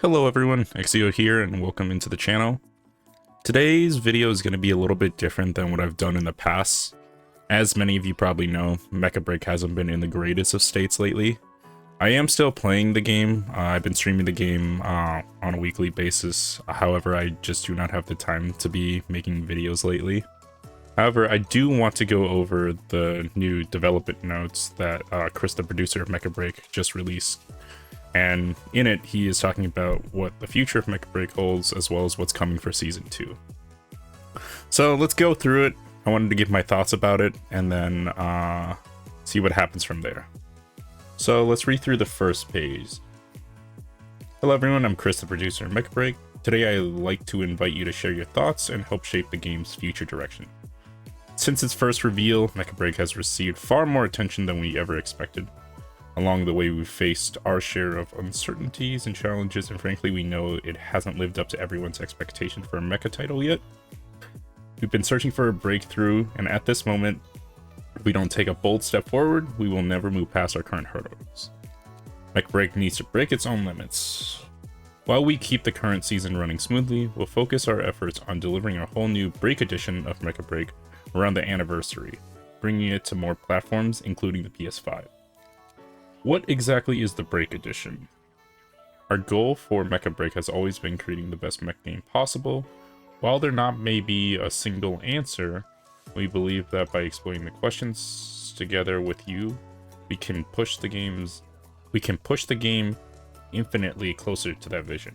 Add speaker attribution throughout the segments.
Speaker 1: Hello everyone, Exio here and welcome into the channel. Today's video is going to be a little bit different than what I've done in the past. As many of you probably know, Mecha Break hasn't been in the greatest of states lately. I am still playing the game. I've been streaming the game on a weekly basis. However, I just do not have the time to be making videos lately. However, I do want to go over the new development notes that Kris, the producer of Mecha Break, just released. And in it, he is talking about what the future of Mecha Break holds, as well as what's coming for Season 2. So let's go through it. I wanted to give my thoughts about it, and then see what happens from there. So let's read through the first page. Hello everyone, I'm Kris, the producer of Mecha Break. Today I'd like to invite you to share your thoughts and help shape the game's future direction. Since its first reveal, Mecha Break has received far more attention than we ever expected. Along the way, we've faced our share of uncertainties and challenges, and frankly, we know it hasn't lived up to everyone's expectation for a mecha title yet. We've been searching for a breakthrough, and at this moment, if we don't take a bold step forward, we will never move past our current hurdles. Mecha Break needs to break its own limits. While we keep the current season running smoothly, we'll focus our efforts on delivering a whole new Break edition of Mecha Break around the anniversary, bringing it to more platforms, including the PS5. What exactly is the Break Edition? Our goal for Mecha Break has always been creating the best mech game possible. While there not may be a single answer, we believe that by exploring the questions together with you, we can push the game infinitely closer to that vision.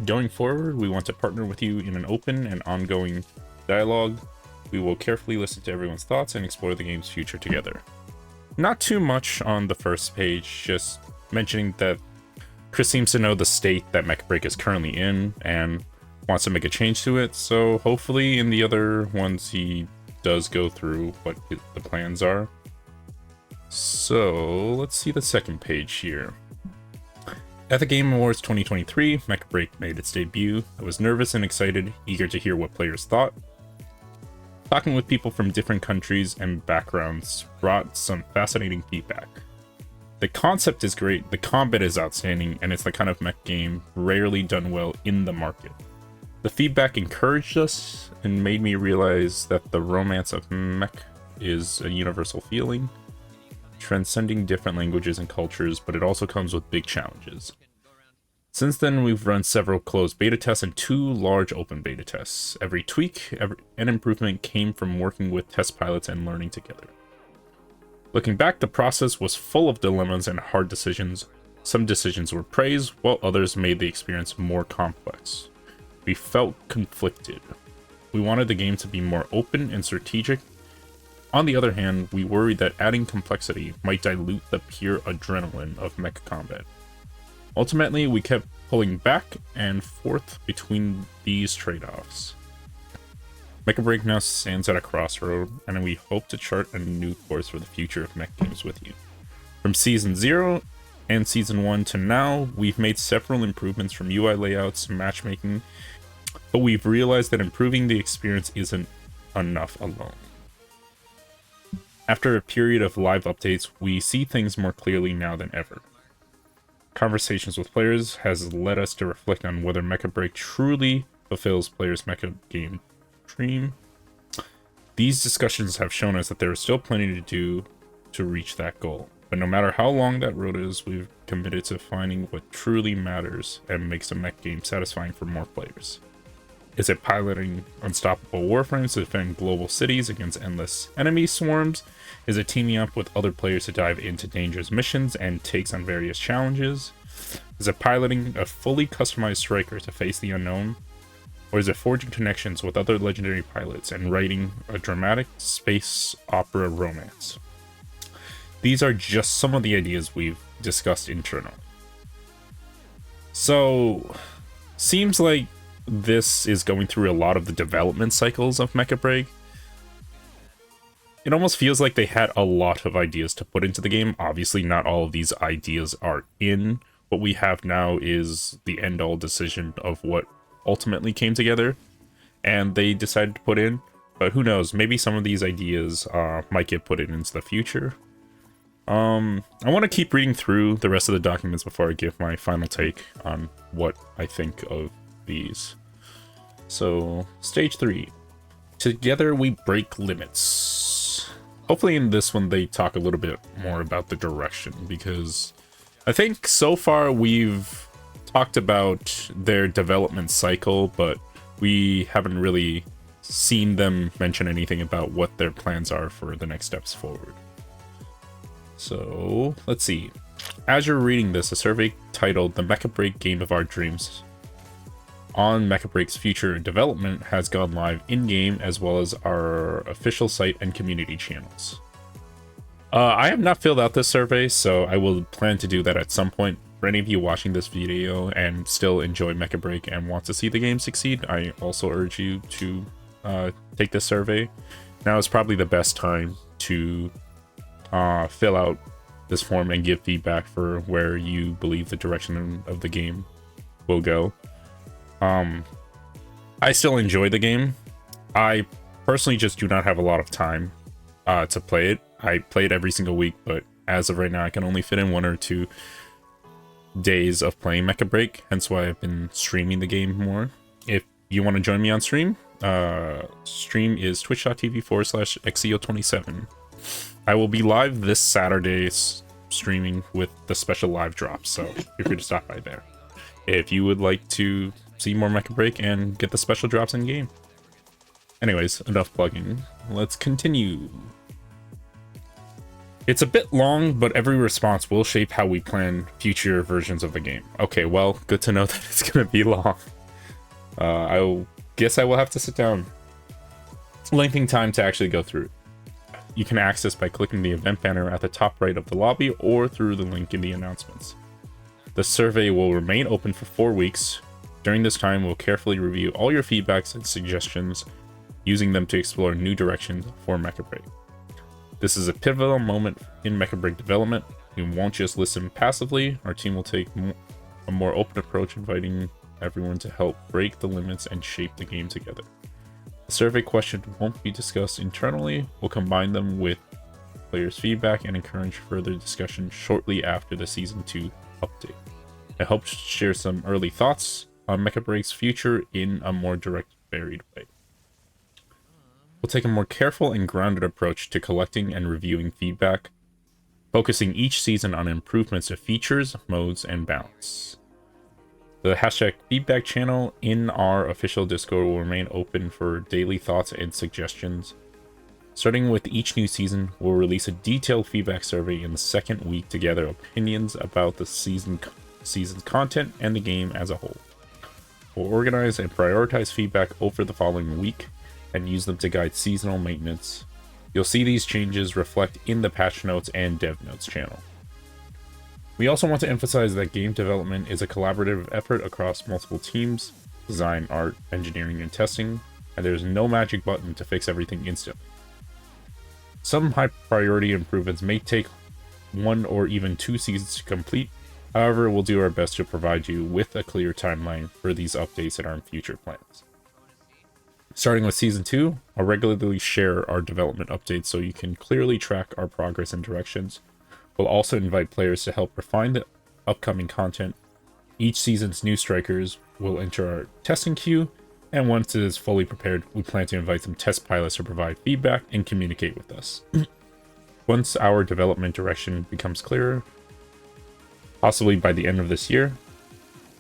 Speaker 1: Going forward, we want to partner with you in an open and ongoing dialogue. We will carefully listen to everyone's thoughts and explore the game's future together. Not too much on the first page, just mentioning that Kris seems to know the state that Mecha Break is currently in and wants to make a change to it, so hopefully in the other ones he does go through what the plans are. So let's see the second page here. At the Game Awards 2023, Mecha Break made its debut. I was nervous and excited, eager to hear what players thought. Talking with people from different countries and backgrounds brought some fascinating feedback. The concept is great, the combat is outstanding, and it's the kind of mech game rarely done well in the market. The feedback encouraged us and made me realize that the romance of mech is a universal feeling, transcending different languages and cultures, but it also comes with big challenges. Since then, we've run several closed beta tests and 2 large open beta tests. Every tweak and improvement came from working with test pilots and learning together. Looking back, the process was full of dilemmas and hard decisions. Some decisions were praised, while others made the experience more complex. We felt conflicted. We wanted the game to be more open and strategic. On the other hand, we worried that adding complexity might dilute the pure adrenaline of mecha combat. Ultimately, we kept pulling back and forth between these trade-offs. Mecha Break now stands at a crossroad, and we hope to chart a new course for the future of mech games with you. From Season 0 and Season 1 to now, we've made several improvements from UI layouts, matchmaking, but we've realized that improving the experience isn't enough alone. After a period of live updates, we see things more clearly now than ever. Conversations with players has led us to reflect on whether Mecha Break truly fulfills players' mecha game dream. These discussions have shown us that there is still plenty to do to reach that goal. But no matter how long that road is, we've committed to finding what truly matters and makes a mech game satisfying for more players. Is it piloting unstoppable warframes to defend global cities against endless enemy swarms? Is it teaming up with other players to dive into dangerous missions and takes on various challenges? Is it piloting a fully customized striker to face the unknown? Or is it forging connections with other legendary pilots and writing a dramatic space opera romance? These are just some of the ideas we've discussed internally. So, seems like this is going through a lot of the development cycles of Mecha Break. It almost feels like they had a lot of ideas to put into the game. Obviously, not all of these ideas are in. What we have now is the end-all decision of what ultimately came together, and they decided to put in. But who knows, maybe some of these ideas might get put in into the future. I want to keep reading through the rest of the documents before I give my final take on what I think of these. So, stage 3. Together we break limits. Hopefully in this one they talk a little bit more about the direction, because I think so far we've talked about their development cycle, but we haven't really seen them mention anything about what their plans are for the next steps forward. So, let's see. As you're reading this, a survey titled The Mecha Break Game of Our Dreams on Mecha Break's future development has gone live in-game, as well as our official site and community channels. I have not filled out this survey, so I will plan to do that at some point. For any of you watching this video and still enjoy Mecha Break and want to see the game succeed, I also urge you to take this survey. Now is probably the best time to fill out this form and give feedback for where you believe the direction of the game will go. I still enjoy the game. I personally just do not have a lot of time to play it. I play it every single week, but as of right now, I can only fit in 1 or 2 days of playing Mecha Break, hence why I've been streaming the game more. If you want to join me on stream, stream is twitch.tv/xeo27. I will be live this Saturday streaming with the special live drops, so feel free to stop by there if you would like to see more Mecha Break and get the special drops in game. Anyways, enough plugging. Let's continue. It's a bit long, but every response will shape how we plan future versions of the game. Okay, well, good to know that it's gonna be long. I guess I will have to sit down. Lengthening time to actually go through. You can access by clicking the event banner at the top right of the lobby or through the link in the announcements. The survey will remain open for 4 weeks. During this time, we'll carefully review all your feedbacks and suggestions, using them to explore new directions for Mecha Break. This is a pivotal moment in Mecha Break development. We won't just listen passively. Our team will take a more open approach, inviting everyone to help break the limits and shape the game together. The survey questions won't be discussed internally. We'll combine them with players' feedback and encourage further discussion shortly after the Season 2 update. I hope to share some early thoughts on Mecha Break's future in a more direct, varied way. We'll take a more careful and grounded approach to collecting and reviewing feedback, focusing each season on improvements to features, modes, and balance. The #feedback channel in our official Discord will remain open for daily thoughts and suggestions. Starting with each new season, we'll release a detailed feedback survey in the second week to gather opinions about the season's content and the game as a whole. We'll organize and prioritize feedback over the following week and use them to guide seasonal maintenance. You'll see these changes reflect in the patch notes and dev notes channel. We also want to emphasize that game development is a collaborative effort across multiple teams, design, art, engineering, and testing, and there's no magic button to fix everything instantly. Some high priority improvements may take 1 or even 2 seasons to complete. However, we'll do our best to provide you with a clear timeline for these updates in our future plans. Starting with Season 2, I'll regularly share our development updates so you can clearly track our progress and directions. We'll also invite players to help refine the upcoming content. Each season's new strikers will enter our testing queue, and once it is fully prepared, we plan to invite some test pilots to provide feedback and communicate with us. Once our development direction becomes clearer, possibly by the end of this year,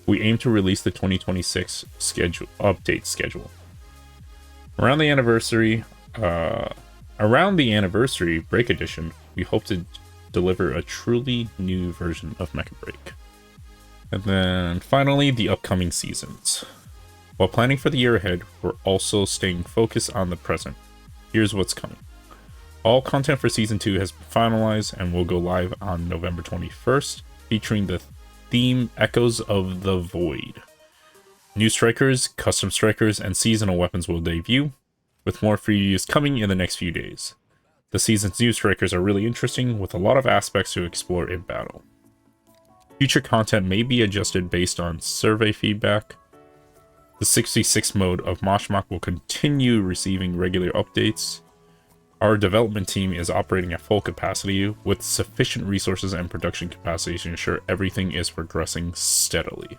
Speaker 1: we aim to release the 2026 update schedule. Around the anniversary Break Edition, we hope to deliver a truly new version of Mecha Break. And then finally, the upcoming seasons. While planning for the year ahead, we're also staying focused on the present. Here's what's coming. All content for Season 2 has been finalized and will go live on November 21st, featuring the theme Echoes of the Void. New strikers, custom strikers, and seasonal weapons will debut, with more free use coming in the next few days. The season's new strikers are really interesting, with a lot of aspects to explore in battle. Future content may be adjusted based on survey feedback. The 66 mode of Moshmok will continue receiving regular updates. Our development team is operating at full capacity with sufficient resources and production capacity to ensure everything is progressing steadily.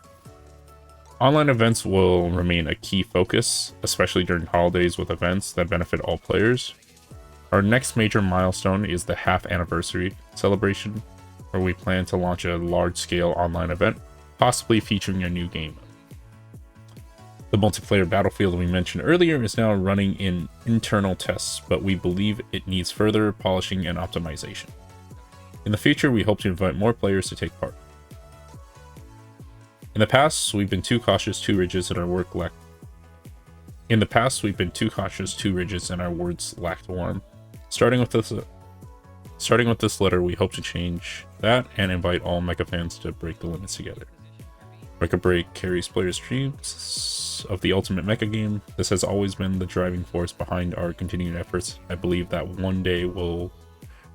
Speaker 1: Online events will remain a key focus, especially during holidays with events that benefit all players. Our next major milestone is the half anniversary celebration, where we plan to launch a large-scale online event, possibly featuring a new game. The multiplayer battlefield we mentioned earlier is now running in internal tests, but we believe it needs further polishing and optimization. In the future, we hope to invite more players to take part. In the past, we've been too cautious, too rigid, and our words lacked warmth. Starting with this letter, we hope to change that and invite all Mecha fans to break the limits together. Mecha Break carries players' dreams of the ultimate Mecha game. This has always been the driving force behind our continued efforts. I believe that one day we'll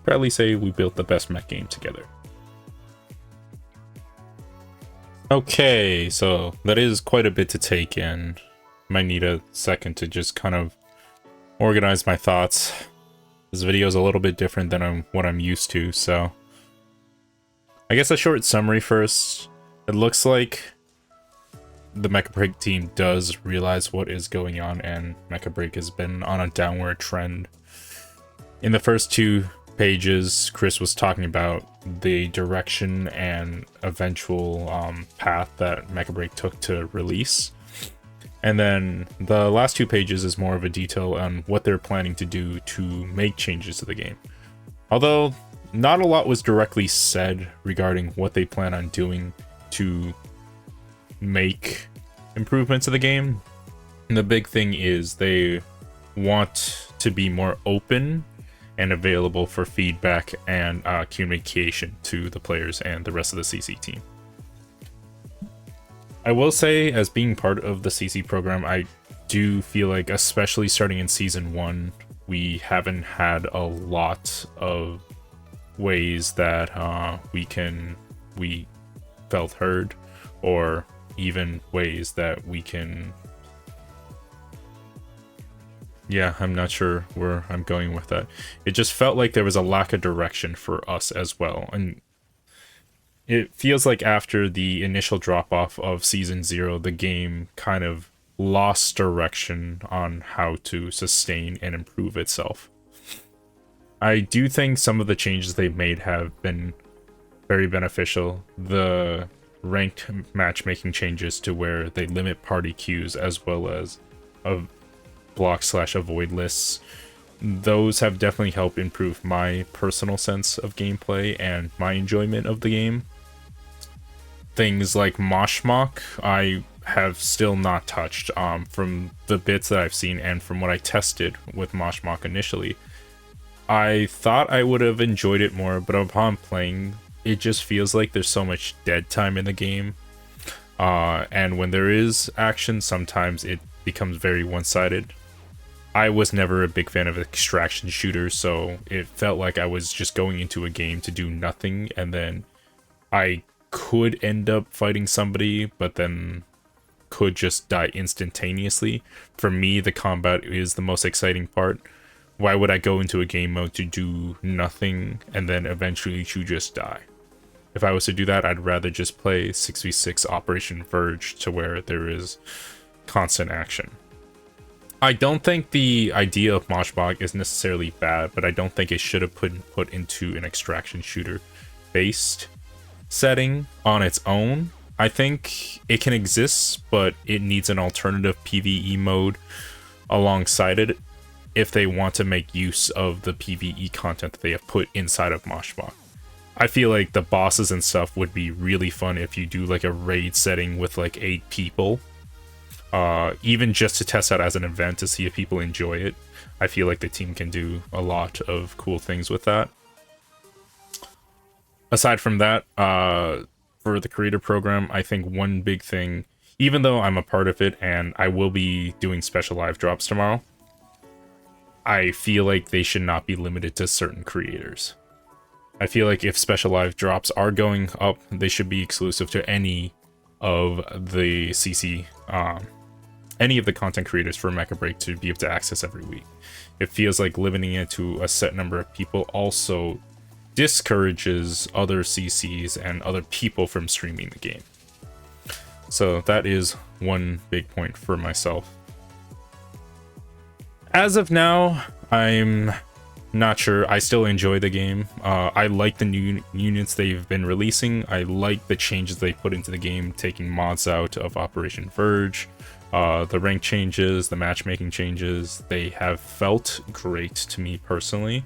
Speaker 1: proudly say we built the best mech game together. Okay, so that is quite a bit to take in. Might need a second to just kind of organize my thoughts. This video is a little bit different than what I'm used to, so I guess a short summary first. It looks like the Mecha Break team does realize what is going on, and Mecha Break has been on a downward trend. In the first 2 pages, Kris was talking about the direction and eventual path that Mecha Break took to release. And then the last 2 pages is more of a detail on what they're planning to do to make changes to the game. Although not a lot was directly said regarding what they plan on doing to make improvements to the game. And the big thing is they want to be more open and available for feedback and communication to the players and the rest of the CC team. I will say, as being part of the CC program, I do feel like, especially starting in Season 1, we haven't had a lot of ways that we felt heard, or even ways that we can... Yeah, I'm not sure where I'm going with that. It just felt like there was a lack of direction for us as well, and it feels like after the initial drop-off of Season 0, the game kind of lost direction on how to sustain and improve itself. I do think some of the changes they've made have been very beneficial. The ranked matchmaking changes to where they limit party queues as well as block/avoid lists. Those have definitely helped improve my personal sense of gameplay and my enjoyment of the game. Things like Moshmock, I have still not touched. From the bits that I've seen and from what I tested with Moshmock initially, I thought I would have enjoyed it more, but upon playing, it just feels like there's so much dead time in the game. And when there is action, sometimes it becomes very one-sided. I was never a big fan of extraction shooters, so it felt like I was just going into a game to do nothing, and then I could end up fighting somebody, but then could just die instantaneously. For me, the combat is the most exciting part. Why would I go into a game mode to do nothing and then eventually to just die? If I was to do that, I'd rather just play 6v6 Operation Verge to where there is constant action. I don't think the idea of Moshmock is necessarily bad, but I don't think it should have been put into an extraction shooter based setting on its own. I think it can exist, but it needs an alternative PvE mode alongside it if they want to make use of the PvE content that they have put inside of Moshmock. I feel like the bosses and stuff would be really fun if you do like a raid setting with like 8 people. Even just to test out as an event to see if people enjoy it. I feel like the team can do a lot of cool things with that. Aside from that, for the creator program, I think one big thing, even though I'm a part of it and I will be doing special live drops tomorrow, I feel like they should not be limited to certain creators. I feel like if special live drops are going up, they should be exclusive to any of the CC any of the content creators for Mecha Break to be able to access every week. It feels like limiting it to a set number of people also discourages other CCs and other people from streaming the game. So that is one big point for myself. As of now, I'm not sure. I still enjoy the game. I like the new units they've been releasing. I like the changes they put into the game, taking mods out of Operation Verge. The rank changes, the matchmaking changes, they have felt great to me personally.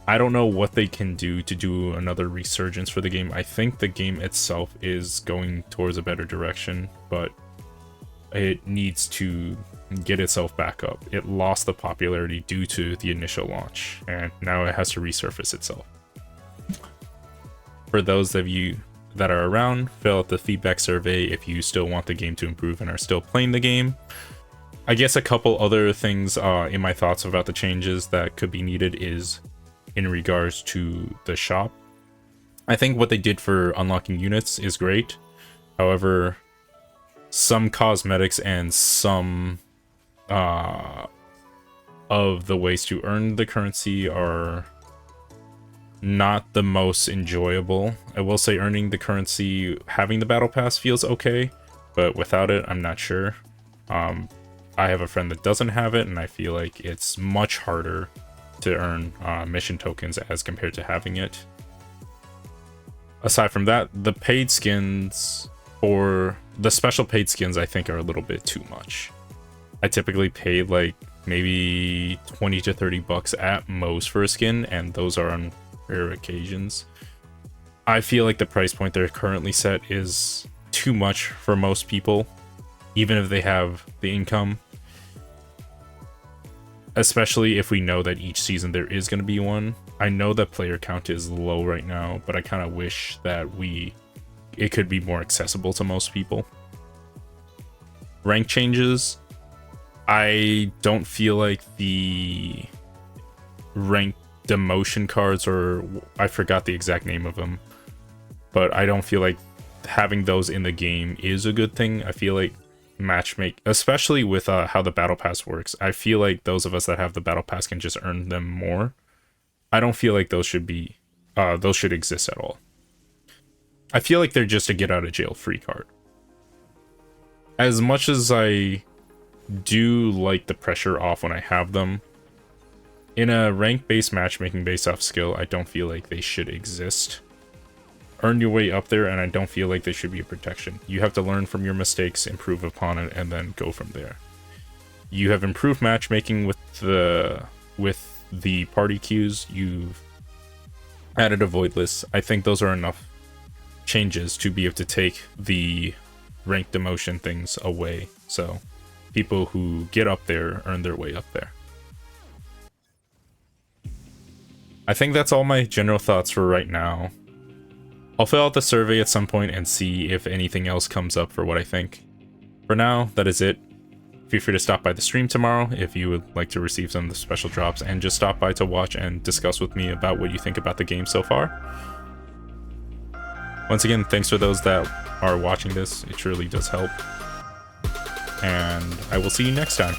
Speaker 1: I don't know what they can do to do another resurgence for the game. I think the game itself is going towards a better direction, but it needs to get itself back up. It lost the popularity due to the initial launch, and now it has to resurface itself. For those of you that are around, fill out the feedback survey if you still want the game to improve and are still playing the game. I guess a couple other things in my thoughts about the changes that could be needed is in regards to the shop. I think what they did for unlocking units is great. However, some cosmetics and some of the ways to earn the currency are not the most enjoyable. I will say earning the currency, having the battle pass feels okay, but without it, I'm not sure. I have a friend that doesn't have it, and I feel like it's much harder to earn mission tokens as compared to having it. Aside from that, the paid skins, or the special paid skins, I think are a little bit too much. I typically pay like maybe 20 to 30 bucks at most for a skin, and those are on rare occasions. I feel like the price point they're currently set is too much for most people, even if they have the income. Especially if we know that each season there is going to be one. I know that player count is low right now, but I kind of wish that it could be more accessible to most people. Rank changes. I don't feel like the rank demotion cards, or I forgot the exact name of them, but I don't feel like having those in the game is a good thing. I feel like especially with how the battle pass works, I feel like those of us that have the battle pass can just earn them more. I don't feel like those should exist at all. I feel like they're just a get out of jail free card. As much as I do like the pressure off when I have them, in a rank based matchmaking based off skill, I don't feel like they should exist. Earn your way up there, and I don't feel like there should be a protection. You have to learn from your mistakes, improve upon it, and then go from there. You have improved matchmaking with the party queues. You've added a void list. I think those are enough changes to be able to take the rank demotion things away, so people who get up there earn their way up there. I think that's all my general thoughts for right now. I'll fill out the survey at some point and see if anything else comes up for what I think. For now, that is it. Feel free to stop by the stream tomorrow if you would like to receive some of the special drops, and just stop by to watch and discuss with me about what you think about the game so far. Once again, thanks for those that are watching this. It truly does help. And I will see you next time.